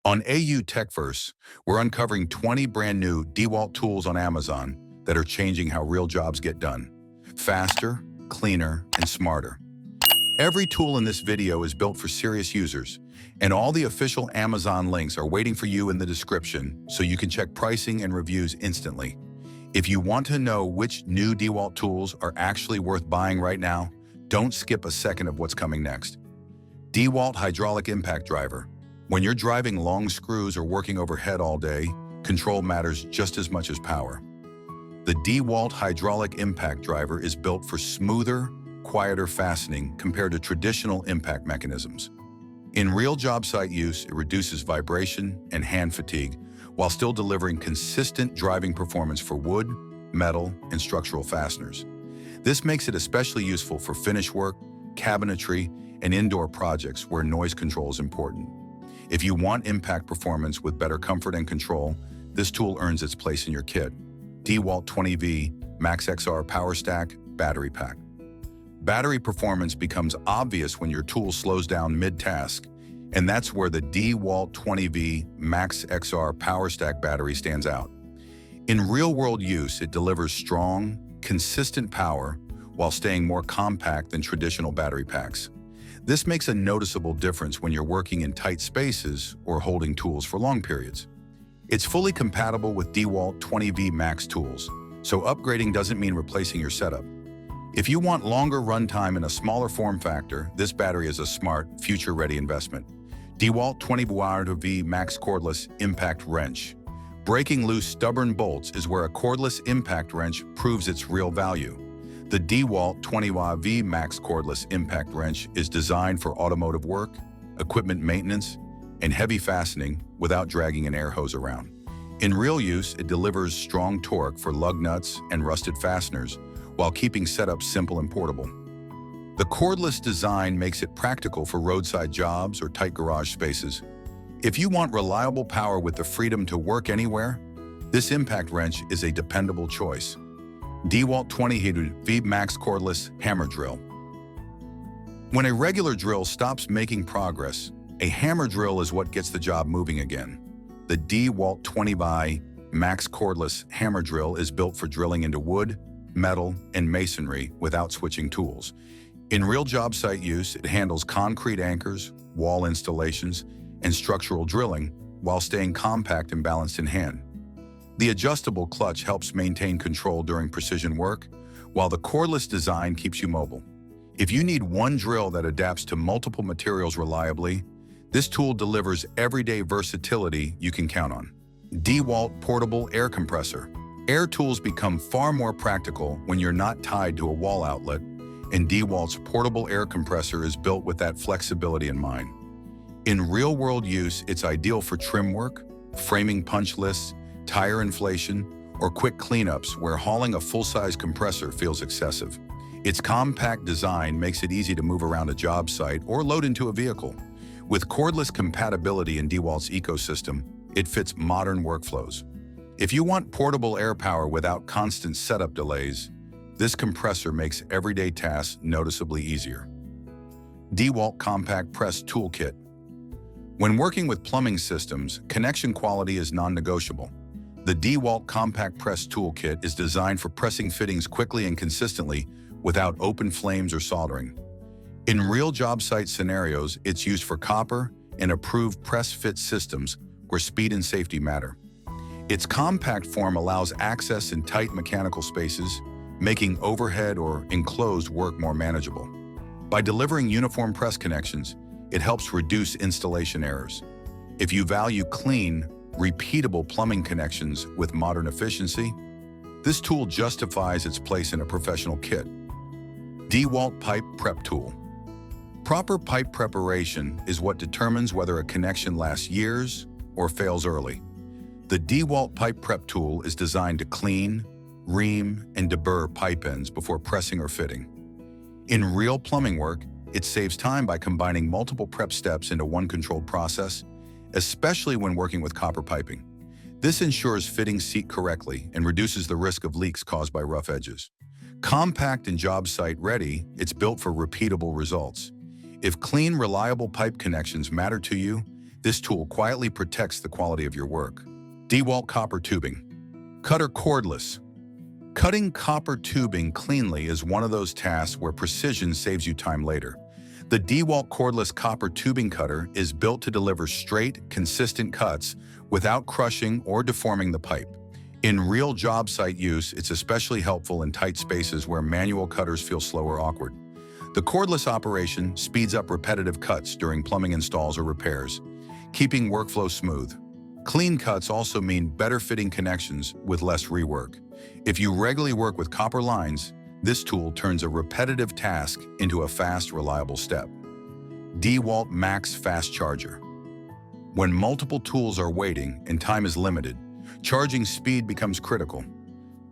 On AU TechVerse, we're uncovering 20 brand new DEWALT tools on Amazon that are changing how real jobs get done. Faster, cleaner, and smarter. Every tool in this video is built for serious users, and all the official Amazon links are waiting for you in the description so you can check pricing and reviews instantly. If you want to know which new DEWALT tools are actually worth buying right now, don't skip a second of what's coming next. DEWALT Hydraulic Impact Driver. When you're driving long screws or working overhead all day, control matters just as much as power. The DEWALT Hydraulic Impact Driver is built for smoother, quieter fastening compared to traditional impact mechanisms. In real job site use, it reduces vibration and hand fatigue while still delivering consistent driving performance for wood, metal, and structural fasteners. This makes it especially useful for finish work, cabinetry, and indoor projects where noise control is important. If you want impact performance with better comfort and control, this tool earns its place in your kit. DEWALT 20V Max XR PowerStack Battery Pack. Battery performance becomes obvious when your tool slows down mid-task, and that's where the DEWALT 20V Max XR PowerStack battery stands out. In real-world use, it delivers strong, consistent power while staying more compact than traditional battery packs. This makes a noticeable difference when you're working in tight spaces or holding tools for long periods. It's fully compatible with DEWALT 20V Max tools, so upgrading doesn't mean replacing your setup. If you want longer runtime and a smaller form factor, this battery is a smart, future-ready investment. DEWALT 20V Max Cordless Impact Wrench. Breaking loose stubborn bolts is where a cordless impact wrench proves its real value. The DEWALT 20V Max Cordless Impact Wrench is designed for automotive work, equipment maintenance, and heavy fastening without dragging an air hose around. In real use, it delivers strong torque for lug nuts and rusted fasteners while keeping setups simple and portable. The cordless design makes it practical for roadside jobs or tight garage spaces. If you want reliable power with the freedom to work anywhere, this impact wrench is a dependable choice. DEWALT 20V Max Cordless Hammer Drill. When a regular drill stops making progress, a hammer drill is what gets the job moving again. The DEWALT 20V Max Cordless Hammer Drill is built for drilling into wood, metal, and masonry without switching tools. In real job site use, it handles concrete anchors, wall installations, and structural drilling while staying compact and balanced in hand. The adjustable clutch helps maintain control during precision work, while the cordless design keeps you mobile. If you need one drill that adapts to multiple materials reliably, this tool delivers everyday versatility you can count on. DEWALT Portable Air Compressor. Air tools become far more practical when you're not tied to a wall outlet, and DEWALT's portable air compressor is built with that flexibility in mind. In real-world use, it's ideal for trim work, framing punch lists, tire inflation, or quick cleanups where hauling a full-size compressor feels excessive. Its compact design makes it easy to move around a job site or load into a vehicle. With cordless compatibility in DEWALT's ecosystem, it fits modern workflows. If you want portable air power without constant setup delays, this compressor makes everyday tasks noticeably easier. DEWALT Compact Press Toolkit. When working with plumbing systems, connection quality is non-negotiable. The DEWALT Compact Press Toolkit is designed for pressing fittings quickly and consistently without open flames or soldering. In real job site scenarios, it's used for copper and approved press-fit systems where speed and safety matter. Its compact form allows access in tight mechanical spaces, making overhead or enclosed work more manageable. By delivering uniform press connections, it helps reduce installation errors. If you value clean, repeatable plumbing connections with modern efficiency, this tool justifies its place in a professional kit. DEWALT Pipe Prep Tool. Proper pipe preparation is what determines whether a connection lasts years or fails early. The DEWALT Pipe Prep Tool is designed to clean, ream, and deburr pipe ends before pressing or fitting. In real plumbing work, it saves time by combining multiple prep steps into one controlled process, especially when working with copper piping. This ensures fittings seat correctly and reduces the risk of leaks caused by rough edges. Compact and job site ready, it's built for repeatable results. If clean, reliable pipe connections matter to you, this tool quietly protects the quality of your work. DeWalt Copper Tubing. Cutter Cordless. Cutting copper tubing cleanly is one of those tasks where precision saves you time later. The DeWalt Cordless Copper Tubing Cutter is built to deliver straight, consistent cuts without crushing or deforming the pipe. In real job site use, it's especially helpful in tight spaces where manual cutters feel slow or awkward. The cordless operation speeds up repetitive cuts during plumbing installs or repairs, keeping workflow smooth. Clean cuts also mean better fitting connections with less rework. If you regularly work with copper lines, this tool turns a repetitive task into a fast, reliable step. DeWalt Max Fast Charger. When multiple tools are waiting and time is limited, charging speed becomes critical.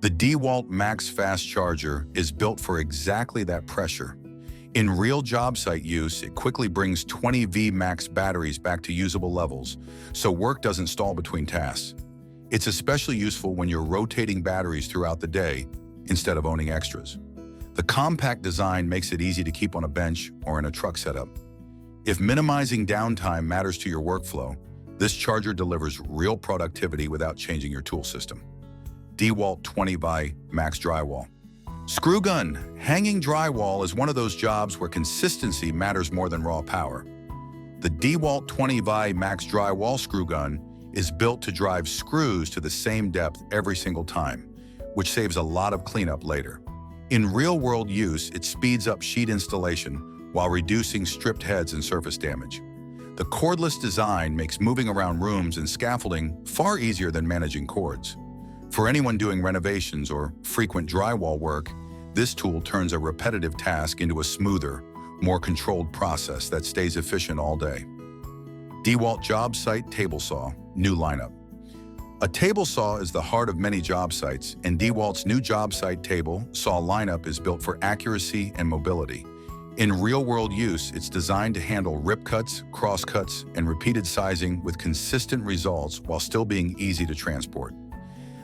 The DeWalt Max Fast Charger is built for exactly that pressure. In real job site use, it quickly brings 20V max batteries back to usable levels, so work doesn't stall between tasks. It's especially useful when you're rotating batteries throughout the day instead of owning extras. The compact design makes it easy to keep on a bench or in a truck setup. If minimizing downtime matters to your workflow, this charger delivers real productivity without changing your tool system. DeWalt 20V Max Drywall. Screwgun. Hanging drywall is one of those jobs where consistency matters more than raw power. The DeWalt 20V Max Drywall Screwgun is built to drive screws to the same depth every single time, which saves a lot of cleanup later. In real-world use, it speeds up sheet installation while reducing stripped heads and surface damage. The cordless design makes moving around rooms and scaffolding far easier than managing cords. For anyone doing renovations or frequent drywall work, this tool turns a repetitive task into a smoother, more controlled process that stays efficient all day. DeWalt Jobsite Table Saw, new lineup. A table saw is the heart of many job sites, and DeWalt's new Jobsite table saw lineup is built for accuracy and mobility. In real-world use, it's designed to handle rip cuts, cross cuts, and repeated sizing with consistent results while still being easy to transport.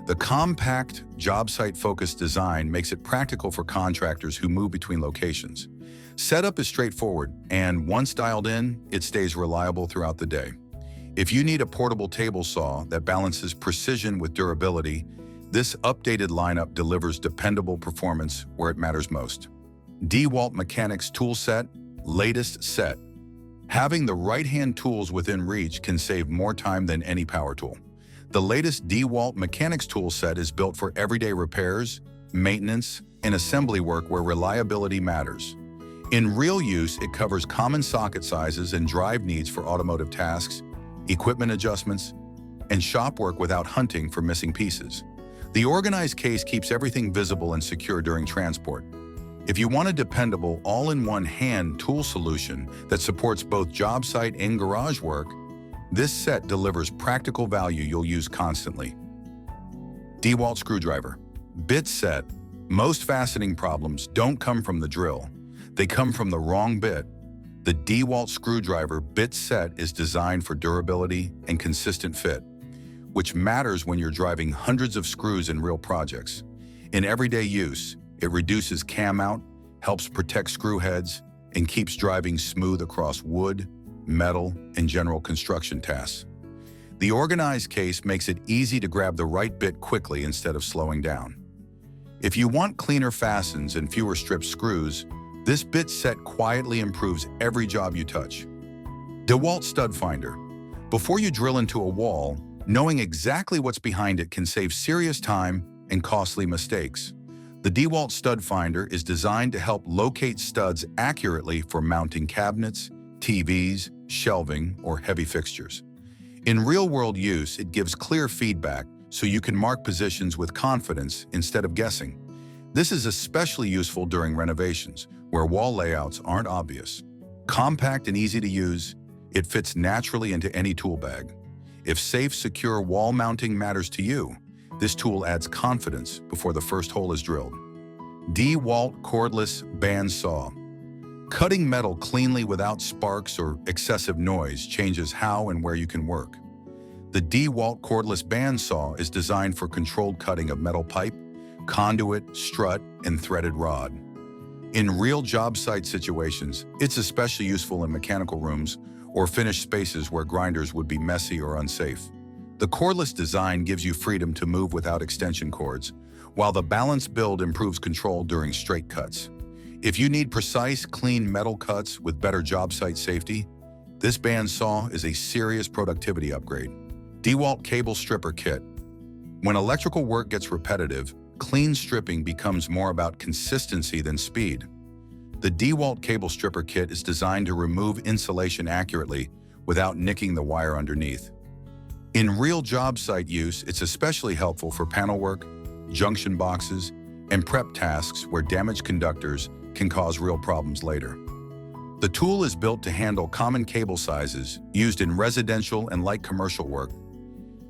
The compact, job site-focused design makes it practical for contractors who move between locations. Setup is straightforward, and once dialed in, it stays reliable throughout the day. If you need a portable table saw that balances precision with durability, this updated lineup delivers dependable performance where it matters most. DeWalt Mechanics Tool Set, latest set. Having the right-hand tools within reach can save more time than any power tool. The latest DeWalt Mechanics Tool Set is built for everyday repairs, maintenance, and assembly work where reliability matters. In real use, it covers common socket sizes and drive needs for automotive tasks, equipment adjustments, and shop work without hunting for missing pieces. The organized case keeps everything visible and secure during transport. If you want a dependable, all-in-one hand tool solution that supports both job site and garage work, this set delivers practical value you'll use constantly. DEWALT Screwdriver Bit Set. Most fastening problems don't come from the drill. They come from the wrong bit. The DEWALT Screwdriver Bit Set is designed for durability and consistent fit, which matters when you're driving hundreds of screws in real projects. In everyday use, it reduces cam out, helps protect screw heads, and keeps driving smooth across wood, metal, and general construction tasks. The organized case makes it easy to grab the right bit quickly instead of slowing down. If you want cleaner fastens and fewer stripped screws, this bit set quietly improves every job you touch. DeWalt Stud Finder. Before you drill into a wall, knowing exactly what's behind it can save serious time and costly mistakes. The DeWalt Stud Finder is designed to help locate studs accurately for mounting cabinets, TVs, shelving, or heavy fixtures. In real-world use, it gives clear feedback so you can mark positions with confidence instead of guessing. This is especially useful during renovations, where wall layouts aren't obvious. Compact and easy to use, it fits naturally into any tool bag. If safe, secure wall mounting matters to you, this tool adds confidence before the first hole is drilled. DeWalt Cordless Bandsaw. Cutting metal cleanly without sparks or excessive noise changes how and where you can work. The DeWalt Cordless Bandsaw is designed for controlled cutting of metal pipe, conduit, strut, and threaded rod. In real job site situations, it's especially useful in mechanical rooms or finish spaces where grinders would be messy or unsafe. The cordless design gives you freedom to move without extension cords, while the balanced build improves control during straight cuts. If you need precise, clean metal cuts with better job site safety, this bandsaw is a serious productivity upgrade. DeWalt Cable Stripper Kit. When electrical work gets repetitive, clean stripping becomes more about consistency than speed. The DeWalt Cable Stripper Kit is designed to remove insulation accurately without nicking the wire underneath. In real job site use, it's especially helpful for panel work, junction boxes, and prep tasks where damaged conductors can cause real problems later. The tool is built to handle common cable sizes used in residential and light commercial work,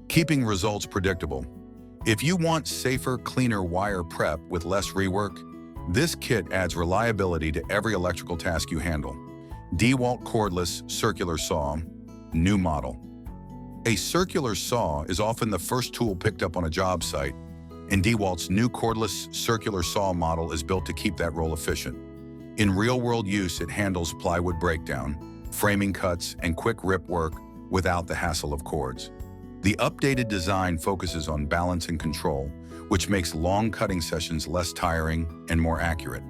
keeping results predictable. If you want safer, cleaner wire prep with less rework, this kit adds reliability to every electrical task you handle. DeWalt Cordless Circular Saw, new model. A circular saw is often the first tool picked up on a job site, and DeWalt's new cordless circular saw model is built to keep that role efficient. In real-world use, it handles plywood breakdown, framing cuts, and quick rip work without the hassle of cords. The updated design focuses on balance and control, which makes long cutting sessions less tiring and more accurate.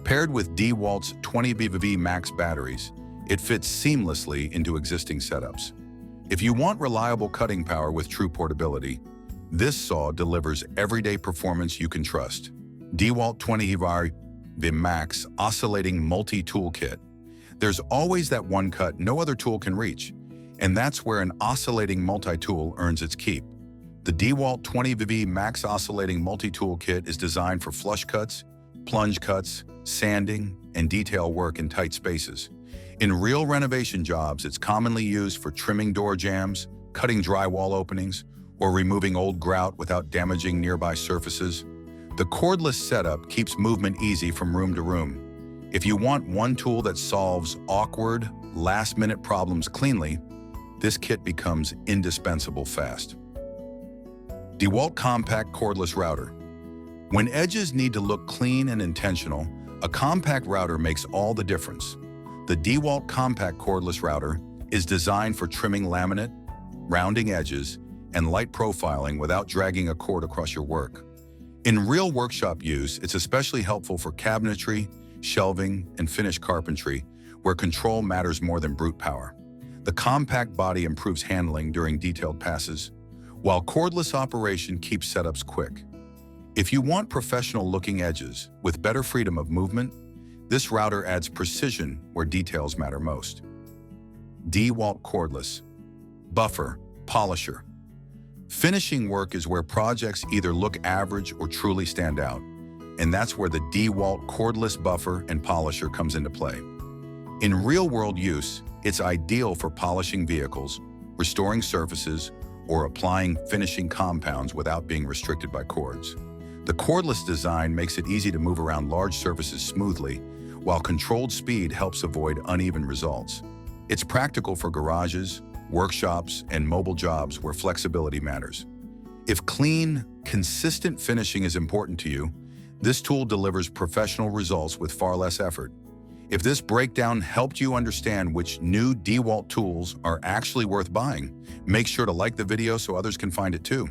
Paired with DeWalt's 20 VVV max batteries, it fits seamlessly into existing setups. If you want reliable cutting power with true portability, this saw delivers everyday performance you can trust. DeWalt 20 VVV Max Oscillating Multi-Tool Kit. There's always that one cut no other tool can reach, and that's where an oscillating multi-tool earns its keep. The DeWalt 20 VVV Max Oscillating Multi-Tool Kit is designed for flush cuts, plunge cuts, sanding, and detail work in tight spaces. In real renovation jobs, it's commonly used for trimming door jambs, cutting drywall openings, or removing old grout without damaging nearby surfaces. The cordless setup keeps movement easy from room to room. If you want one tool that solves awkward, last-minute problems cleanly, this kit becomes indispensable fast. DeWalt Compact Cordless Router. When edges need to look clean and intentional, a compact router makes all the difference. The DeWalt Compact Cordless Router is designed for trimming laminate, rounding edges, and light profiling without dragging a cord across your work. In real workshop use, it's especially helpful for cabinetry, shelving, and finished carpentry, where control matters more than brute power. The compact body improves handling during detailed passes, while cordless operation keeps setups quick. If you want professional-looking edges with better freedom of movement, this router adds precision where details matter most. DeWalt Cordless Buffer Polisher. Finishing work is where projects either look average or truly stand out, and that's where the DeWalt Cordless Buffer and Polisher comes into play. In real-world use, it's ideal for polishing vehicles, restoring surfaces, or applying finishing compounds without being restricted by cords. The cordless design makes it easy to move around large surfaces smoothly, while controlled speed helps avoid uneven results. It's practical for garages, workshops, and mobile jobs where flexibility matters. If clean, consistent finishing is important to you, this tool delivers professional results with far less effort. If this breakdown helped you understand which new DeWalt tools are actually worth buying, make sure to like the video so others can find it too.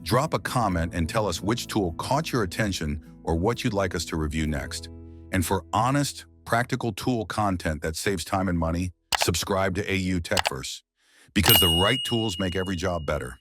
Drop a comment and tell us which tool caught your attention or what you'd like us to review next. And for honest, practical tool content that saves time and money, subscribe to TechVerse, because the right tools make every job better.